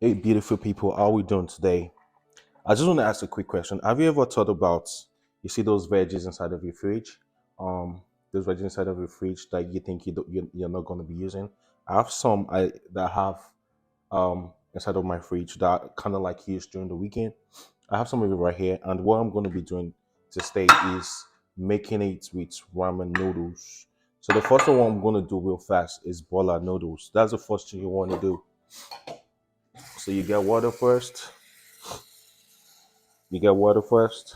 Hey, beautiful people, how are we doing today? I just want to ask a quick question. Have you ever thought about, you see those veggies inside of your fridge? Those veggies inside of your fridge that you think you're not going to be using. I have some that I have inside of my fridge that kind of like used during the weekend. I have some of it right here, and what I'm going to be doing today is making it with ramen noodles. So the first one I'm going to do real fast is boil our noodles. That's the first thing you want to do. So you get water first. You get water first.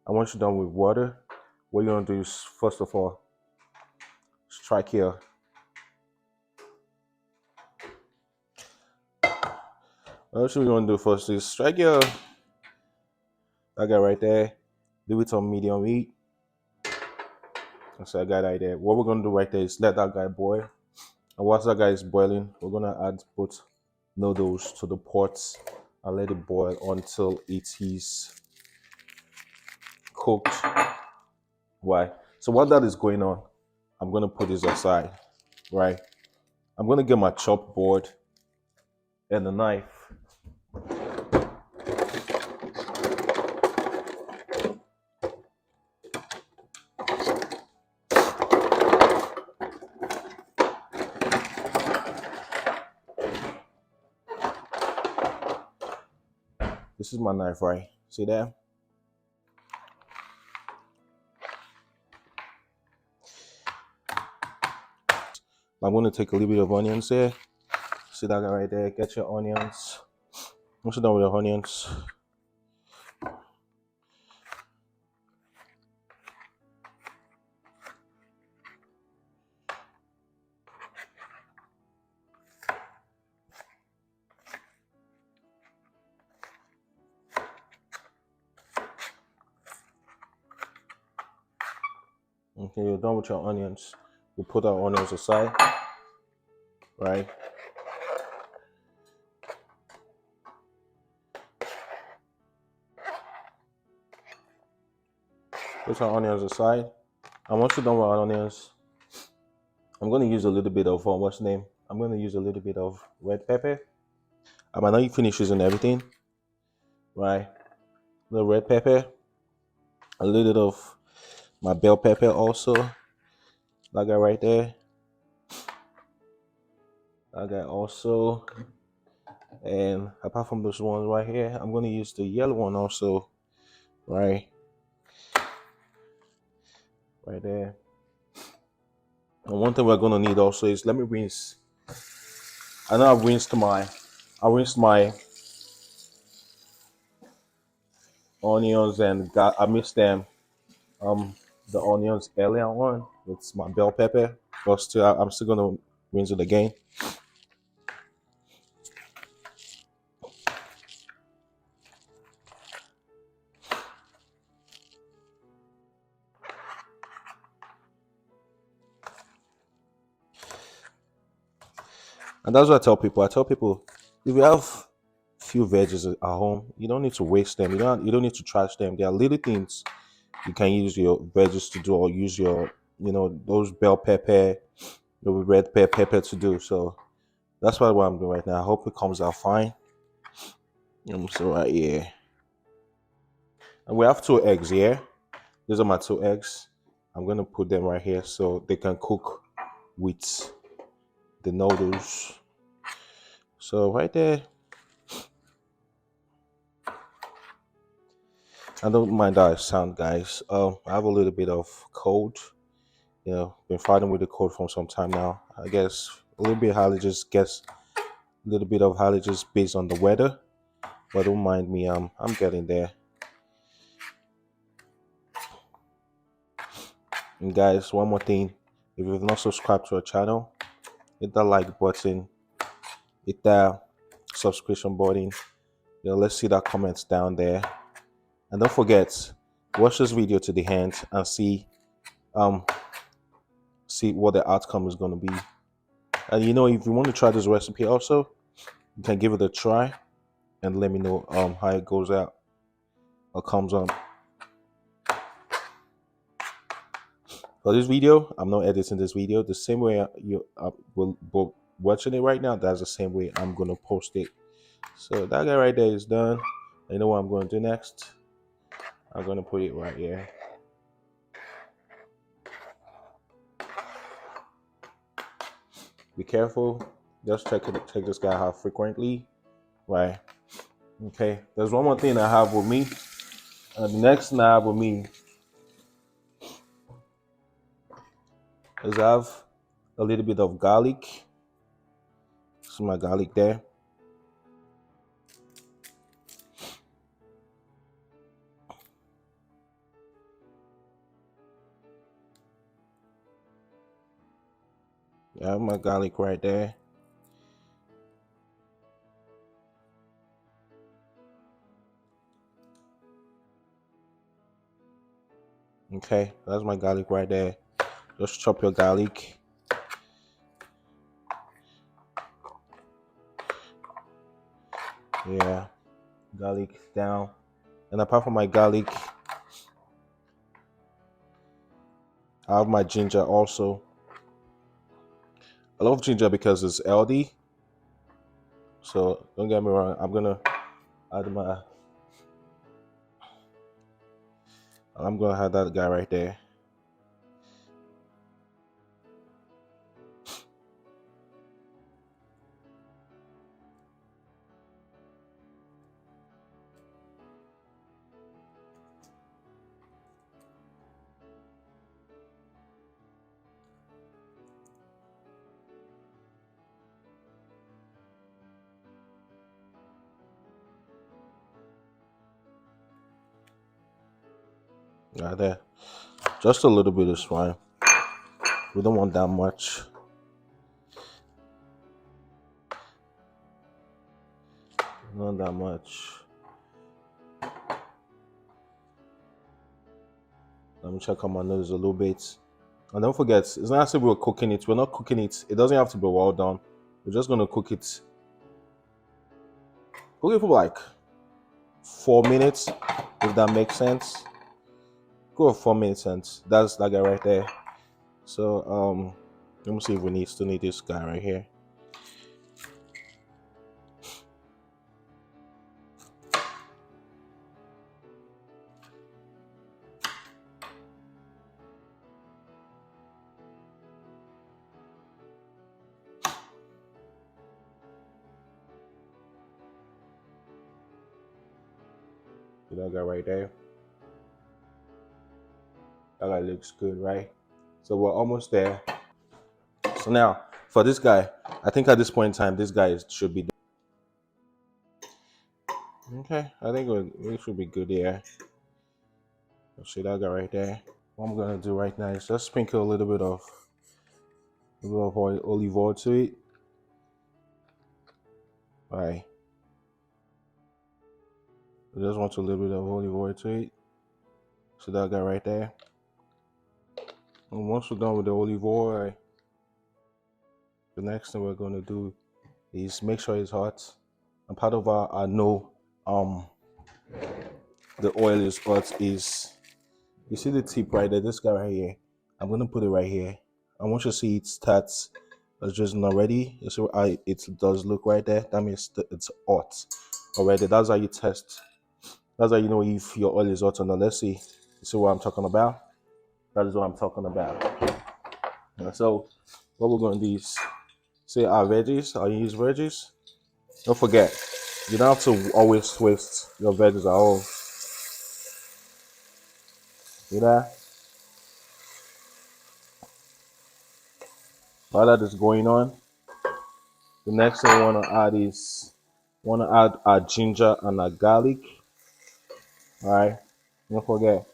And once you're done with water, what you're gonna do is first of all strike here. What you're gonna do first is strike here. That guy right there. Leave it on medium heat. So I got right there. What we're gonna do right there is let that guy boil. And once that guy is boiling, we're gonna add both noodles to the pot and let it boil until it is cooked. Why? So while that is going on, I'm gonna put this aside. Right? I'm gonna get my chop board and a knife. This is my knife, right? See that? I'm going to take a little bit of onions here. See that guy right there? Get your onions. Once you're done with your onions, okay, you're done with your onions. You put our onions aside, right? Put our onions aside. And once you're done with our onions, I'm going to use a little bit of, what's the name? I'm going to use a little bit of red pepper. I might not finish using everything, right? The red pepper, a little bit of my bell pepper also. That guy right there. That guy also. And apart from those ones right here, I'm going to use the yellow one also, right there. And one thing we're going to need also is, let me rinse. I know I rinsed my onions and I mixed them, the onions earlier on with my bell pepper, but still I'm still going to rinse it again. And that's what I tell people. I tell people, if you have few veggies at home, you don't need to waste them. You don't need to trash them. There are little things you can use your veggies to do, or use your, those bell pepper, the red pepper to do. So that's what I'm doing right now. I hope it comes out fine. So right here, and we have 2 eggs here. These are my 2 eggs. I'm gonna put them right here so they can cook with the noodles. So right there, I don't mind that sound, guys. I have a little bit of cold. Been fighting with the cold for some time now. I guess a little bit allergies, gets a little bit of allergies based on the weather. But don't mind me, I'm getting there. And guys, one more thing. If you've not subscribed to our channel, hit that like button, hit that subscription button. Let's see that comments down there. And don't forget, watch this video to the end and see what the outcome is going to be. And if you want to try this recipe also, you can give it a try and let me know how it goes out or comes on. For this video, I'm not editing this video. The same way you will watching it right now, that's the same way I'm gonna post it. So that guy right there is done. You know what I'm going to do next? I'm gonna put it right here. Be careful. Just check this guy out frequently. Right. Okay. There's one more thing I have with me. The next thing I have with me is I have a little bit of garlic. This is my garlic there. I have my garlic right there. Okay, that's my garlic right there. Just chop your garlic. Yeah, garlic down. And apart from my garlic, I have my ginger also. I love ginger because it's healthy. So don't get me wrong, I'm gonna have that guy right there. Right there. Just a little bit is fine. We don't want that much. Not that much. Let me check on my nose a little bit. And don't forget, it's not as if we're cooking it. We're not cooking it. It doesn't have to be well done. We're just gonna cook it. Cook it for like 4 minutes, if that makes sense. Go for 4 minutes, and that's that guy right there. So let me see if we still need this guy right here. See that guy right there. That guy looks good, right? So we're almost there. So now for this guy, I think at this point in time, this guy should be okay. I think we should be good here. See that guy right there. What I'm gonna do right now is just sprinkle a little bit of olive oil to it. All right. I just want a little bit of olive oil to it. See that guy right there. And once we're done with the olive oil, the next thing we're gonna do is make sure it's hot. And part of our I know the oil is hot is you see the tip right there, this guy right here. I'm gonna put it right here. I want you to see it starts it's just not ready. You see it does look right there. That means it's hot already. That's how you test. That's how you know if your oil is hot or not. Let's see. You see what I'm talking about? That is what I'm talking about. And so what we're gonna do is say our veggies, I'll use veggies. Don't forget, you don't have to always twist your veggies at home. See that? While that is going on, the next thing I want to add our ginger and our garlic. All right, don't forget,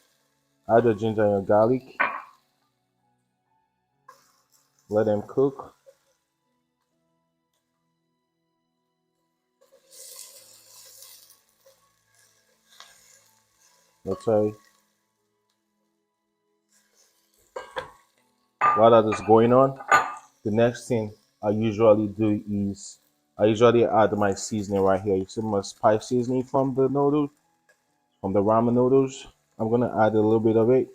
add your ginger and your garlic. Let them cook. Okay. While that is going on, the next thing I usually do is I usually add my seasoning right here. You see my spice seasoning from the noodles, from the ramen noodles. I'm gonna add a little bit of it.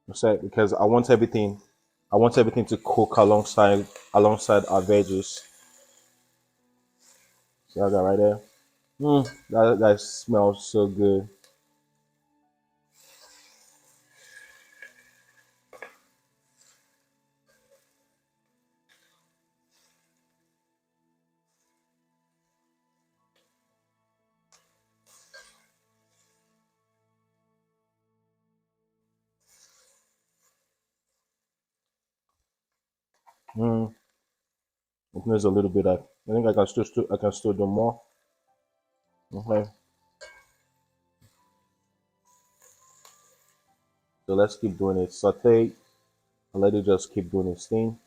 Because I want everything I want everything to cook alongside our veggies. See that right there? That smells so good. Mm, I think there's a little bit. I think I can still do more. Okay, so let's keep doing it. Saute and let it just keep doing its thing.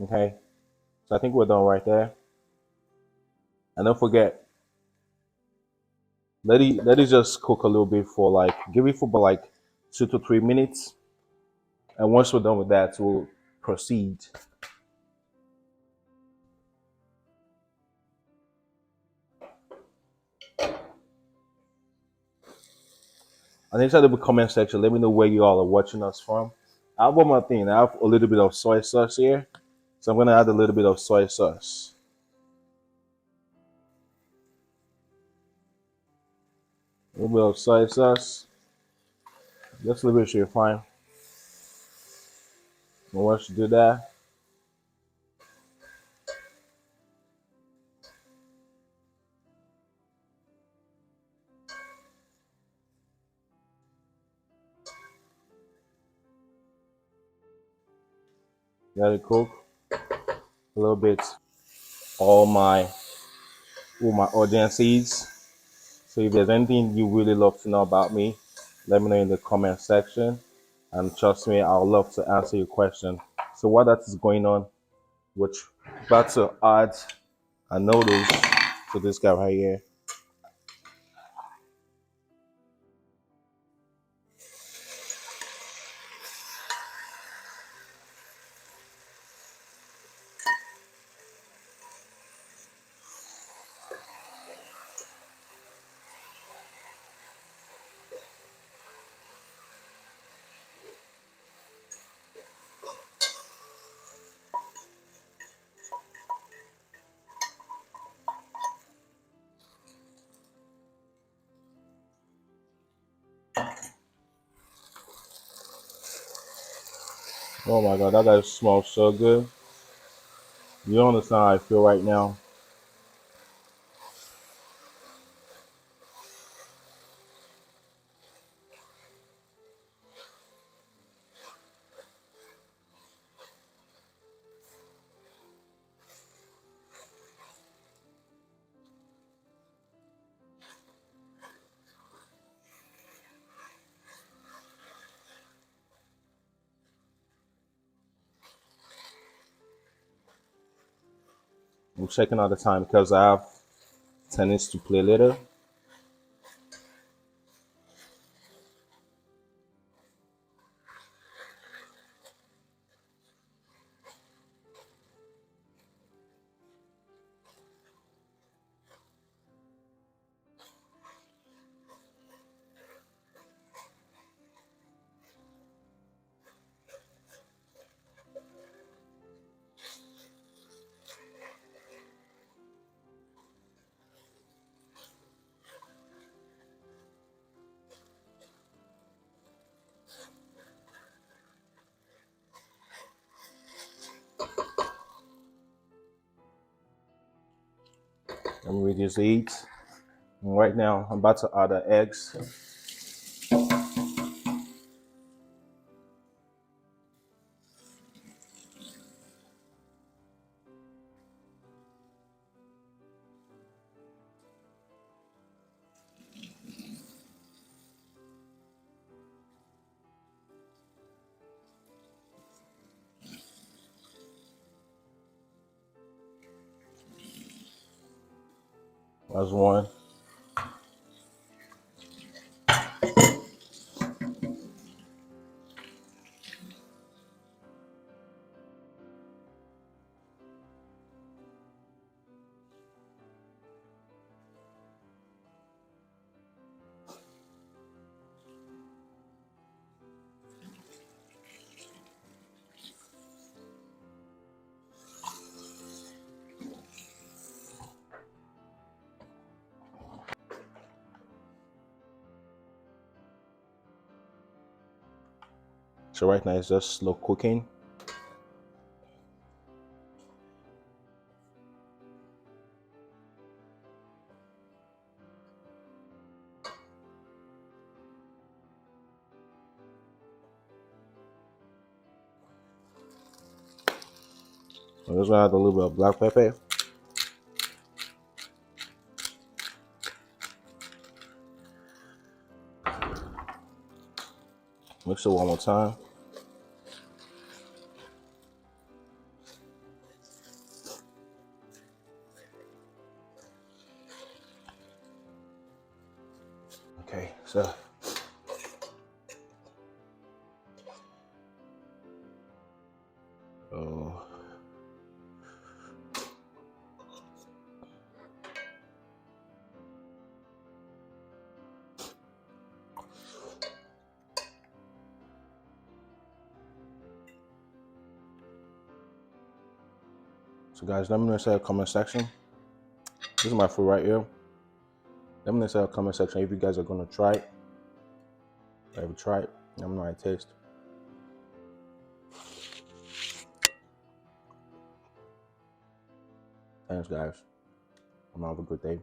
Okay, so I think we're done right there. And don't forget, let it just cook a little bit for like give it for about like 2 to 3 minutes. And once we're done with that, we'll proceed. And inside the comment section, let me know where you all are watching us from. I have one more thing. I have a little bit of soy sauce here. So I'm gonna add a little bit of soy sauce. A little bit of soy sauce. Just a little bit should be fine. And once you do that, let it cook a little bit. All my audiences. So if there's anything you really love to know about me, let me know in the comment section. And trust me, I'll love to answer your question. So while that is going on, we're about to add a noodles to this guy right here. Oh my god, that guy smells so good. You don't understand how I feel right now. I'm checking out the time because I have tennis to play later. Let me reduce the heat. And right now, I'm about to add the eggs. That's one. So right now it's just slow cooking. I'm just gonna add a little bit of black pepper. Mix it one more time. Okay, so oh. So guys, let me know inside the comment section. This is my food right here. Let me know inside the comment section if you guys are gonna try it. If you try it, let me know how it tastes. Thanks guys. Have a good day.